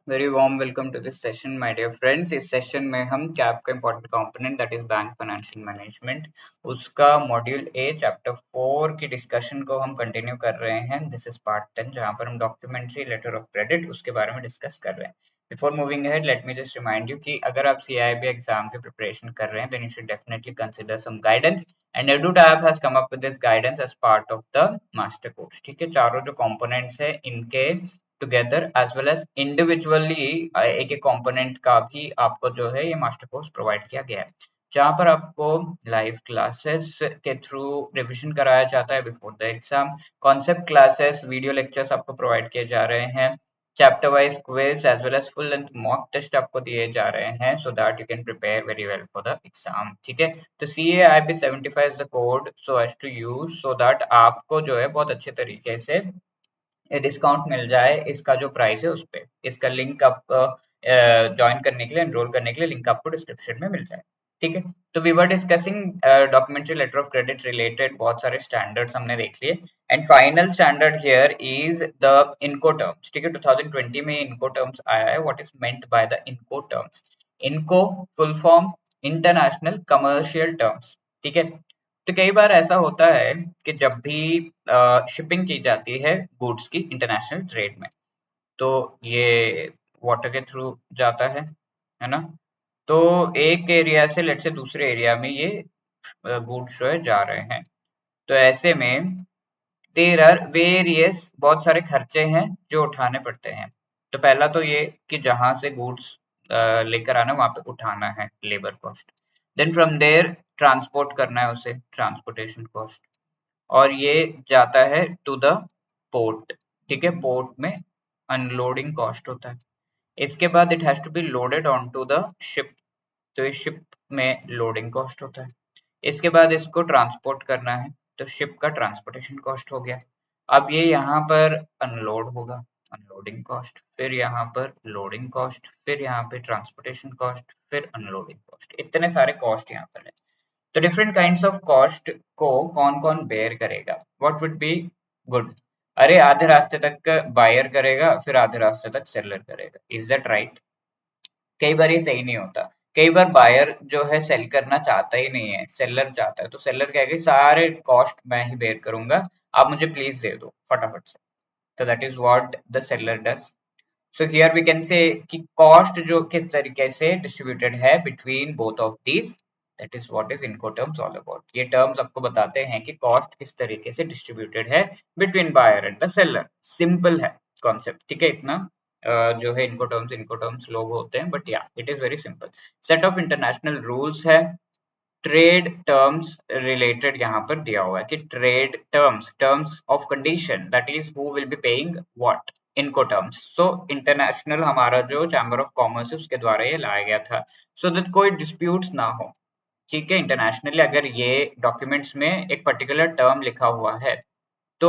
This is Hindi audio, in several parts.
Very warm welcome to this session my dear friends. इस सेशन में हम कैप का important component that is bank financial management उसका मॉड्यूल ए चैप्टर 4 की डिस्कशन को हम कंटिन्यू कर रहे हैं। दिस इज पार्ट 10 जहां पर हम डॉक्यूमेंट्री लेटर ऑफ क्रेडिट उसके बारे में डिस्कस कर रहे हैं। Before moving ahead let me just remind you कि अगर आप सीआईबी एग्जाम की प्रिपरेशन कर रहे हैं then you should definitely consider some guidance and EduTap has come up with this guidance as part of the master course। ठीक है, चारों जो कंपोनेंट्स है इनके together as well as individually एक एक कंपोनेंट का भी आपको जो है ये मास्टर कोर्स प्रोवाइड किया गया है, जहाँ पर आपको लाइव क्लासेस के थ्रू रिवीजन कराया जाता है before the exam. Concept classes video lectures आपको प्रोवाइड किए जा रहे हैं। Chapter wise quiz as well as full length mock test आपको दिए जा रहे हैं so that you can prepare very well for the exam. ठीक है, तो CAIB 75 is the code so as to use so that आपको जो है बहुत अच्छे तरीके से डिस्काउंट मिल जाए। इसका जो प्राइस है उस पे इसका लिंक आपको ज्वाइन करने के लिए एनरोल करने के लिए लिंक आपको डिस्क्रिप्शन में मिल जाए। ठीक है, तो we were discussing documentary letter of credit related बहुत सारे स्टैंडर्ड्स हमने देख लिए and final standard here is the Incoterms. ठीक है, 2020 में इनको टर्म्स आया है। What is meant by the Incoterms? इनको full form international commercial terms. ठीक है, तो कई बार ऐसा होता है कि जब भी शिपिंग की जाती है गुड्स की इंटरनेशनल ट्रेड में, तो ये वाटर के थ्रू जाता है ना। तो एक एरिया से लेट से दूसरे एरिया में ये गुड्स जो है जा रहे हैं। तो ऐसे में देयर आर वेरियस बहुत सारे खर्चे हैं जो उठाने पड़ते हैं। तो पहला तो ये कि जहां से गुड्स लेकर आना वहां पे उठाना है, labour cost. Then from there transport करना है उसे, ट्रांसपोर्टेशन कॉस्ट। और ये जाता है टू द पोर्ट। ठीक है, पोर्ट में अनलोडिंग कॉस्ट होता है। इसके बाद it has to be loaded on to the ship, तो इस शिप में लोडिंग कॉस्ट होता है। इसके बाद इसको ट्रांसपोर्ट करना है, तो शिप का ट्रांसपोर्टेशन कॉस्ट हो गया। अब ये यहाँ पर अनलोड होगा, अनलोडिंग कॉस्ट, फिर यहाँ पर लोडिंग कॉस्ट, फिर यहाँ पे ट्रांसपोर्टेशन कॉस्ट, फिर अनलोडिंग कॉस्ट। इतने सारे कॉस्ट यहाँ पर है। तो डिफरेंट काइंड्स ऑफ कॉस्ट को कौन कौन बेयर करेगा? What would be good? अरे आधे रास्ते तक बायर करेगा, फिर आधे रास्ते तक सेलर करेगा। Is that right? कई बार ये सही नहीं होता। कई बार बायर जो है सेल करना चाहता ही नहीं है, सेलर चाहता है। तो सेलर कहेगा सारे कॉस्ट मैं ही बेयर करूंगा, आप मुझे प्लीज दे दो फटाफट से। तो that is what the seller does. So here we can say कि कॉस्ट जो किस तरीके से डिस्ट्रीब्यूटेड है between both of these, that is what is Incoterms all about. ये टर्म्स आपको बताते हैं कि कॉस्ट किस तरीके से डिस्ट्रीब्यूटेड है between buyer and the seller. Simple है कॉन्सेप्ट। ठीक है, इतना जो है इनको टर्म्स लोग होते हैं, बट या it is very simple. Set of international rules है। ट्रेड टर्म्स रिलेटेड यहाँ पर दिया हुआ है कि trade terms, terms of condition, that is who will be paying what, इनको टर्म्स। सो इंटरनेशनल हमारा जो चैम्बर ऑफ कॉमर्स है उसके द्वारा ये लाया गया था सो दैट कोई डिस्प्यूट्स ना हो। ठीक है, इंटरनेशनली अगर ये डॉक्यूमेंट्स में एक पर्टिकुलर टर्म लिखा हुआ है तो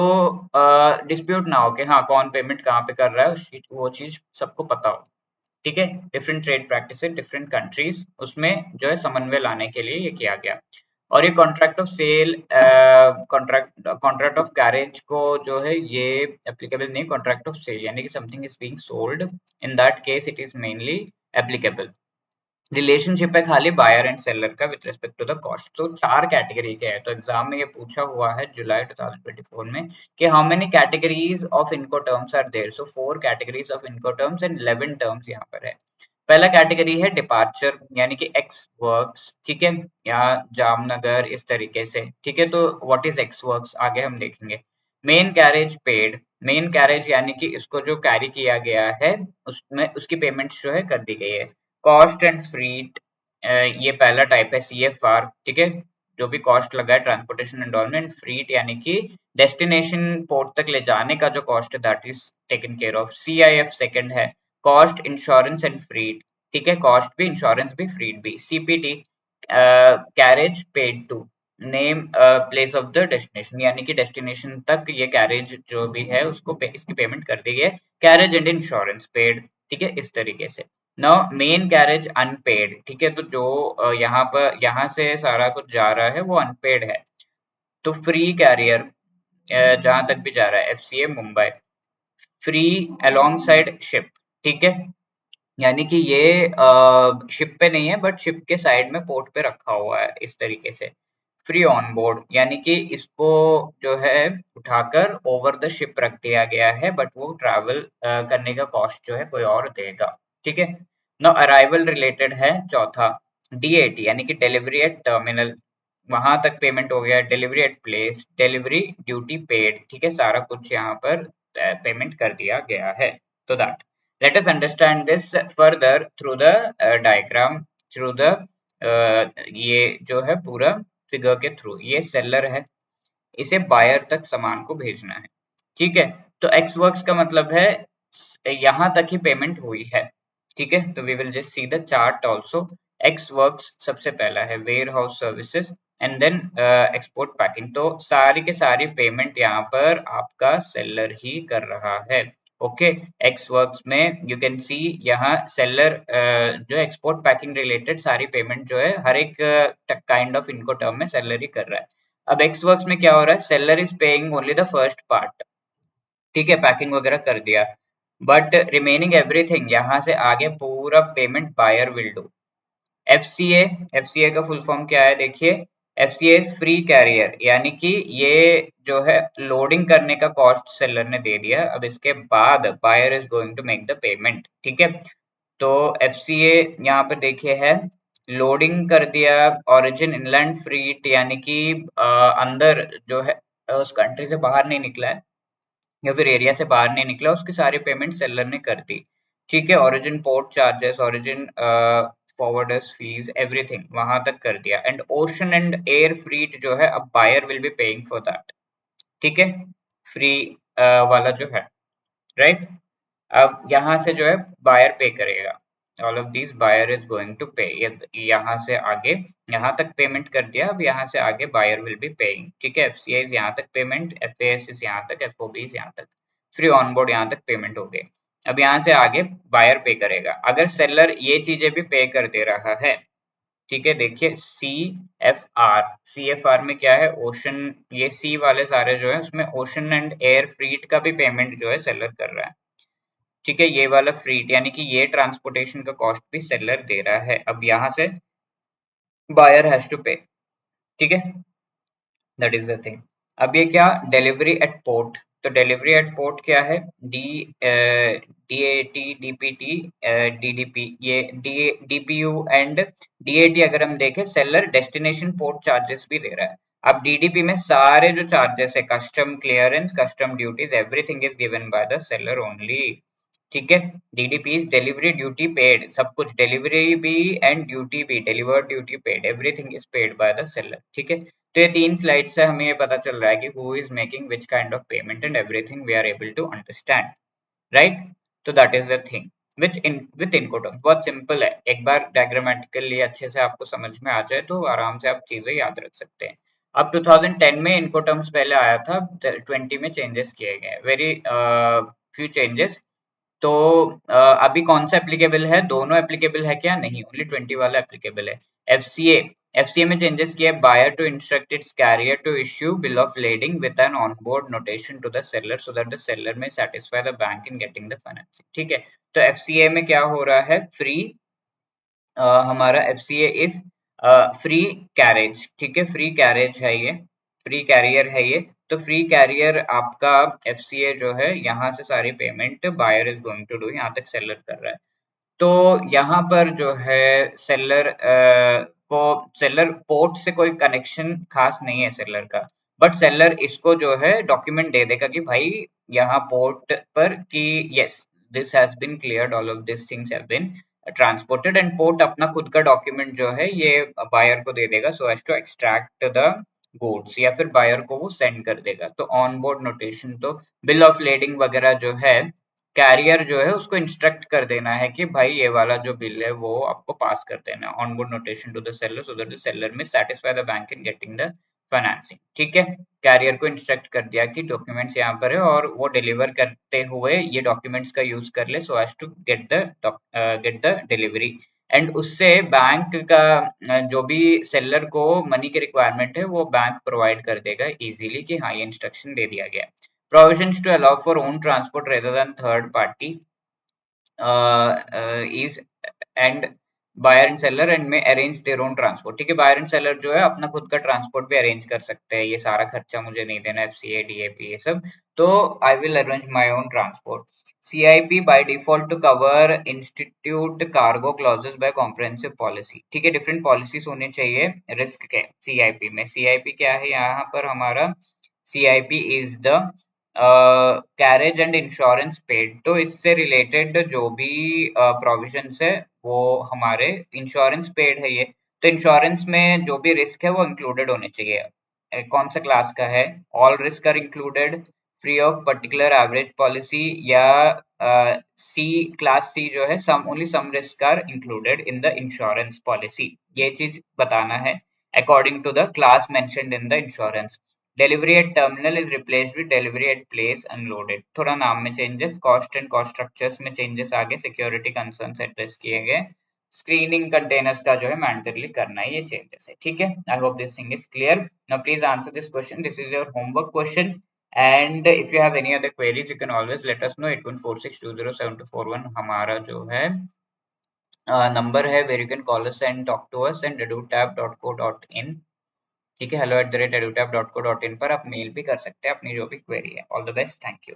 डिस्प्यूट ना हो कि हाँ कौन पेमेंट कहाँ पे कर रहा है, वो चीज सबको पता हो। ठीक है, different trade practice different countries, उसमें जो है समन्वय लाने के लिए ये किया गया। और ये contract of sale, contract of carriage को जो है ये एप्लीकेबल नहीं। कॉन्ट्रैक्ट ऑफ सेल यानी कि something is being sold, in that case it is mainly applicable. Relationship है खाली बायर एंड सेलर का with respect to the cost. तो चार कैटेगरी के हैं। तो एग्जाम में ये पूछा हुआ है जुलाई 2024 में कि how many categories of Incoterms are there. So 4 categories of Incoterms and 11 terms यहाँ पर है। पहला कैटेगरी है डिपार्चर यानी कि एक्स वर्क्स। ठीक है, यहाँ जामनगर इस तरीके से। ठीक है, तो व्हाट इज एक्स वर्क्स आगे हम देखेंगे। Main carriage paid, main carriage यानी कि इसको जो कैरी किया गया है उसमें उसकी पेमेंट जो है कर दी गई है। कॉस्ट एंड फ्रीट, ये पहला टाइप है CFR। ठीक है, जो भी कॉस्ट लगा है ट्रांसपोर्टेशन एंड फ्रीट यानी कि डेस्टिनेशन पोर्ट तक ले जाने का जो कॉस्ट है that is taken care of. CIF second है, कॉस्ट इंश्योरेंस एंड फ्रीट। ठीक है, कॉस्ट भी इंश्योरेंस भी फ्रीट भी। CPT carriage paid to name place of the destination यानी कि डेस्टिनेशन तक ये कैरेज जो भी है उसको इसकी पेमेंट कर दी गई है। Carriage and insurance paid. ठीक है, इस तरीके से। Now main carriage unpaid. ठीक है, तो जो यहाँ पर यहाँ से सारा कुछ जा रहा है वो अनपेड है। तो फ्री कैरियर जहां तक भी जा रहा है FCA Mumbai, free along side ship. ठीक है, यानी कि ये शिप पे नहीं है बट शिप के साइड में पोर्ट पे रखा हुआ है इस तरीके से। फ्री ऑन बोर्ड यानी कि इसको जो है उठाकर ओवर द शिप रख दिया गया है बट वो ट्रैवल करने का कॉस्ट जो है कोई और देगा। ठीक है। नाउ अराइवल रिलेटेड है चौथा, डीएटी यानी कि डिलीवरी एट टर्मिनल, वहां तक पेमेंट हो गया। Delivery at place, delivery duty paid, ठीक है, सारा कुछ यहाँ पर पेमेंट कर दिया गया है। तो that let us understand this further through the diagram, through the ये जो है पूरा फिगर के थ्रू। ये सेलर है, इसे बायर तक सामान को भेजना है। ठीक है। तो एक्स वर्क्स का मतलब है यहां तक ही पेमेंट हुई है। ठीक है। तो we will just see the chart also. Ex works सबसे पहला है warehouse services and then export packing. तो सारी के सारी पेमेंट यहाँ पर आपका सेलर ही कर रहा है। ओके। एक्स वर्क्स में यू कैन सी यहाँ सेलर जो एक्सपोर्ट पैकिंग रिलेटेड सारी पेमेंट जो है हर एक काइंड ऑफ इनको टर्म में सेलर ही कर रहा है। अब एक्स वर्क्स में क्या हो रहा है, seller is paying only the first part. ठीक है, पैकिंग वगैरह कर दिया बट रिमेनिंग एवरीथिंग यहाँ से आगे पूरा payment buyer will do. FCA, FCA का फुल फॉर्म क्या है देखिए, एफसीए इज फ्री कैरियर, यानी कि ये जो है लोडिंग करने का कॉस्ट सेलर ने दे दिया, अब इसके बाद buyer is going to make the payment. ठीक है। तो एफसीए यहाँ पर देखिए है लोडिंग कर दिया, ओरिजिन इनलैंड फ्रीट यानी कि अंदर जो है उस कंट्री से बाहर नहीं निकला है या फिर एरिया से बाहर नहीं निकला, उसकी सारी पेमेंट सेलर ने कर दी। ठीक है। Origin port charges, origin forwarders fees, everything वहां तक कर दिया। And ocean and air freight जो है अब buyer will be paying for that. ठीक है। फ्री वाला जो है, राइट। अब यहाँ से जो है बायर पे करेगा, all of these buyer is going to pay. यहाँ से आगे यहाँ तक पेमेंट कर दिया, अब यहाँ से आगे बायर विल बी पेइंग। ठीक है। एफसीआई यहाँ तक पेमेंट, एफएएस यहाँ तक, एफओबी यहाँ तक, फ्री ऑन बोर्ड यहाँ तक पेमेंट हो गई। अब यहाँ से आगे बायर पे करेगा। अगर सेलर ये चीजें भी पे कर दे रहा है, ठीक है, देखिए C F R, C F R में क्या है, ओशन, ये सी वाले सारे जो है उसमें ओशन एंड एयर फ्रीट का भी पेमेंट जो है सेलर कर रहा है। ठीक है। ये वाला फ्रीट यानी कि ये ट्रांसपोर्टेशन का कॉस्ट भी सेलर दे रहा है, अब यहाँ से बायर हैज टू पे। ठीक है। That is the thing. अब ये क्या, डिलीवरी एट पोर्ट। तो डिलीवरी एट पोर्ट क्या है, डी डीएटी, डीपीटी, डीडीपी, ये डी डीपीयू एंड डीएटी अगर हम देखें, सेलर डेस्टिनेशन पोर्ट चार्जेस भी दे रहा है। अब डीडीपी में सारे जो चार्जेस है, custom clearance, custom duties, everything is given by the seller only. ठीक है। DDP is delivery duty paid, सब कुछ डिलीवरी भी एंड ड्यूटी भी, delivered duty paid, everything is paid by the seller. ठीक है। तो ये 3 स्लाइड से हमें ये पता चल रहा है कि who is making which kind of payment and everything we are able to understand, right. तो that is the thing which in with incoterms. बहुत सिंपल है, एक बार डायग्रामेटिकली अच्छे से आपको समझ में आ जाए तो आराम से आप चीजें याद रख सकते हैं। अब 2010 में इनकोटर्म्स पहले आया था, 20 में चेंजेस किए गए, वेरी फ्यू चेंजेस। तो अभी कौन सा एप्लीकेबल है, दोनों एप्लीकेबल है क्या, नहीं, ओनली 20 वाला एप्लीकेबल है। एफसीए, एफसीए में चेंजेस किया, buyer to instruct its carrier to issue bill of lading with an onboard notation to the seller so that the seller may satisfy the bank in getting the financing. ठीक है। तो एफसीए में क्या हो रहा है, फ्री हमारा एफसीए इज फ्री कैरेज। ठीक है। फ्री कैरेज है ये, फ्री कैरियर है ये। तो फ्री कैरियर आपका एफसीए जो है, यहाँ से सारी payment buyer is going to do, यहाँ तक सेलर कर रहा है। तो यहाँ पर जो है सेलर को, सेलर पोर्ट से कोई कनेक्शन खास नहीं है सेलर का, बट सेलर इसको जो है डॉक्यूमेंट दे देगा कि भाई यहाँ पोर्ट पर कि yes this has been cleared, all of this things have been transported, and port अपना खुद का डॉक्यूमेंट जो है ये बायर को दे देगा so as to extract the goods, या फिर बायर को वो सेंड कर देगा। तो ऑन बोर्ड नोटेशन, तो बिल ऑफ लेडिंग वगैरह जो है, कैरियर जो है उसको इंस्ट्रक्ट कर देना है कि भाई ये वाला जो बिल है वो आपको पास कर देना है, on board notation to the seller so that the seller may satisfy the bank in getting the financing. ठीक है। कैरियर को इंस्ट्रक्ट कर दिया कि डॉक्यूमेंट्स यहाँ पर है और वो डिलीवर करते हुए ये डॉक्यूमेंट्स का यूज कर ले so as to get the delivery. And उससे बैंक का जो भी सेलर को मनी की रिक्वायरमेंट है वो बैंक प्रोवाइड कर देगा इजीली कि हाँ ये इंस्ट्रक्शन दे दिया गया है। Provisions to allow for own transport rather than third party, is and buyer and seller end में अरेंज देयर ओन ट्रांसपोर्ट। ठीक है, बायर एंड सेलर जो है अपना खुद का ट्रांसपोर्ट भी अरेंज कर सकते हैं, ये सारा खर्चा मुझे नहीं देना, एफसीए डीएपी ये सब, तो I will arrange my own transport. CIP by default to cover institute cargo clauses by comprehensive policy. ठीक है, डिफरेंट पॉलिसीज होने चाहिए रिस्क के सीआईपी में। सीआईपी क्या है यहाँ पर हमारा, CIP is the carriage and insurance paid, तो इससे रिलेटेड जो भी प्रोविजंस है वो हमारे इंश्योरेंस पेड है ये, तो इंश्योरेंस में जो भी रिस्क है वो इंक्लूडेड होने चाहिए। कौन सा क्लास का है, all risk are included free of particular average policy, या सी क्लास सी जो है some only some risk are included in the insurance policy, ये चीज बताना है according to the class mentioned in the insurance. Delivery at terminal is replaced with delivery at place unloaded, थोड़ा नाम में changes, cost and cost structures में चेंजेस आगे, सिक्योरिटी कंसर्न्स एड्रेस किए गए, स्क्रीनिंग कंटेनर्स का जो है मैंडेटरी करना है, ये चेंजेस है। ठीक है, I hope this thing is clear. Now please answer this question, this is your homework question, and if you have any other queries you can always let us know. 8146207241 हमारा जो है नंबर है, where you can call us and talk to us, and edutab.co.in, ठीक है, hello@edutab.co.in पर आप मेल भी कर सकते हैं अपनी जो भी क्वेरी है। All the best, thank you.